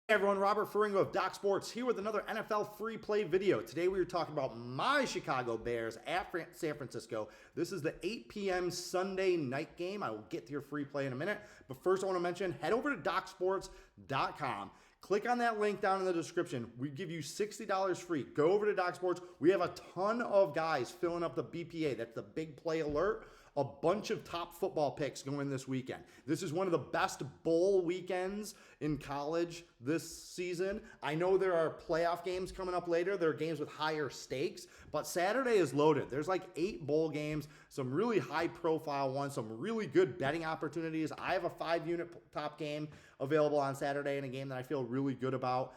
Hey everyone, Robert Ferringo of DocSports here with another NFL free play video. Today we are talking about my Chicago Bears at San Francisco. This is the 8 p.m. Sunday night game. I will get to your free play in a minute. But first I want to mention, head over to DocSports.com. Click on that link down in the description. We give you $60 free. Go over to DocSports. We have a ton of guys filling up the BPA. That's the big play alert. A bunch of top football picks going this weekend. This is one of the best bowl weekends in college this season. I know there are playoff games coming up later. There are games with higher stakes, but Saturday is loaded. There's like 8 bowl games, some really high profile ones, some really good betting opportunities. I have a 5-unit top game available on Saturday in a game that I feel really good about.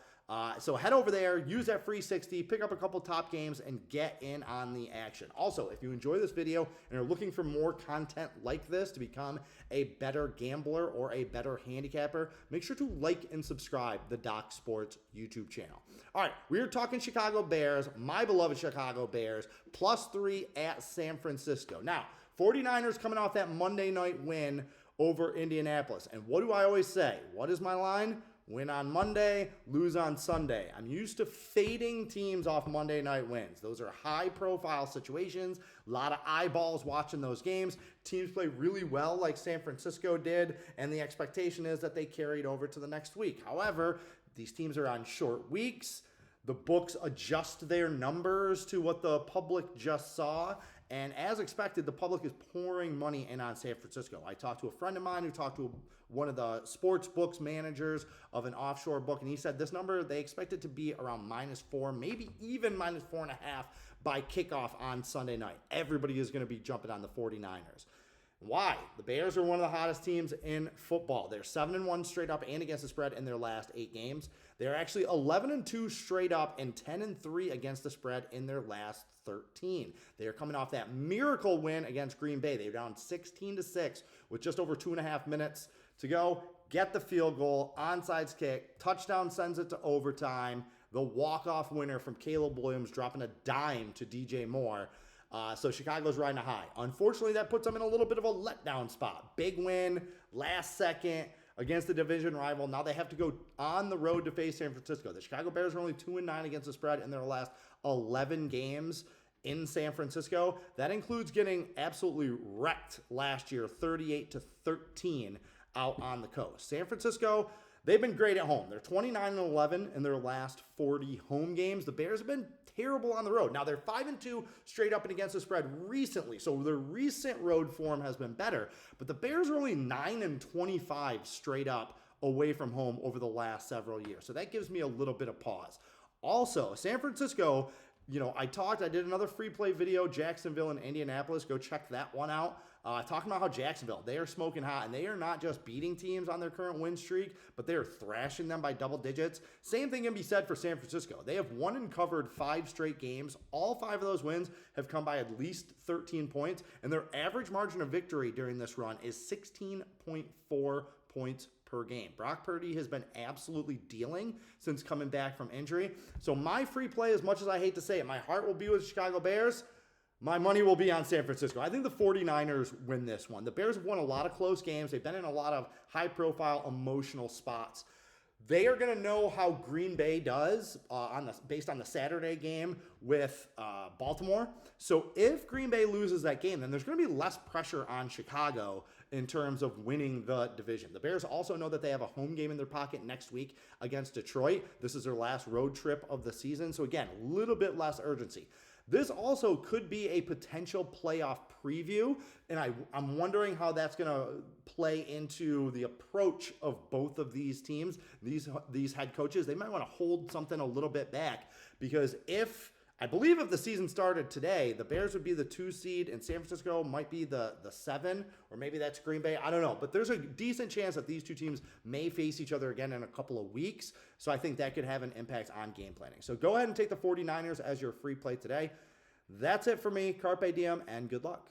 So head over there, use that free 60, pick up a couple top games, and get in on the action. Also, if you enjoy this video and are looking for more content like this to become a better gambler or a better handicapper, make sure to like and subscribe the Doc Sports YouTube channel. All right, we are talking Chicago Bears, my beloved Chicago Bears, +3 at San Francisco. Now, 49ers coming off that Monday night win over Indianapolis. And what do I always say? What is my line? Win on Monday, lose on Sunday. I'm used to fading teams off Monday night wins. Those are high-profile situations, a lot of eyeballs watching those games. Teams play really well like San Francisco did, and the expectation is that they carried over to the next week. However, these teams are on short weeks. The books adjust their numbers to what the public just saw. And as expected, the public is pouring money in on San Francisco. I talked to a friend of mine who talked to one of the sports books managers of an offshore book, and he said this number, they expect it to be around -4, maybe even -4.5 by kickoff on Sunday night. Everybody is going to be jumping on the 49ers. Why? The Bears are one of the hottest teams in football. They're 7-1 straight up and against the spread in their last 8 games. They're actually 11-2 straight up and 10-3 against the spread in their last 13. They are coming off that miracle win against Green Bay. They were down 16-6 with just over 2.5 minutes to go. Get the field goal, onside kick, touchdown sends it to overtime. The walk-off winner from Caleb Williams dropping a dime to DJ Moore. So Chicago's riding a high. Unfortunately, that puts them in a little bit of a letdown spot. Big win, last second against the division rival. Now they have to go on the road to face San Francisco. The Chicago Bears are only 2-9 against the spread in their last 11 games in San Francisco. That includes getting absolutely wrecked last year, 38-13 out on the coast. San Francisco, they've been great at home. They're 29-11 in their last 40 home games. The Bears have been terrible on the road. Now, they're 5-2 straight up and against the spread recently, so their recent road form has been better. But the Bears are only 9-25 straight up away from home over the last several years. So that gives me a little bit of pause. Also, San Francisco, I did another free play video, Jacksonville and Indianapolis. Go check that one out. Talking about how Jacksonville, they are smoking hot, and they are not just beating teams on their current win streak, but they are thrashing them by double digits. Same thing can be said for San Francisco. They have won and covered 5 straight games. All 5 of those wins have come by at least 13 points, and their average margin of victory during this run is 16.4 points per game. Brock Purdy has been absolutely dealing since coming back from injury. So my free play, as much as I hate to say it, my heart will be with Chicago Bears. My money will be on San Francisco. I think the 49ers win this one. The Bears have won a lot of close games. They've been in a lot of high-profile, emotional spots. They are going to know how Green Bay does based on the Saturday game with Baltimore. So if Green Bay loses that game, then there's going to be less pressure on Chicago in terms of winning the division. The Bears also know that they have a home game in their pocket next week against Detroit. This is their last road trip of the season. So again, a little bit less urgency. This also could be a potential playoff preview, and I'm wondering how that's going to play into the approach of both of these teams, these head coaches. They might want to hold something a little bit back, because I believe if the season started today, the Bears would be the 2 seed and San Francisco might be the 7, or maybe that's Green Bay. I don't know. But there's a decent chance that these two teams may face each other again in a couple of weeks. So I think that could have an impact on game planning. So go ahead and take the 49ers as your free play today. That's it for me. Carpe diem and good luck.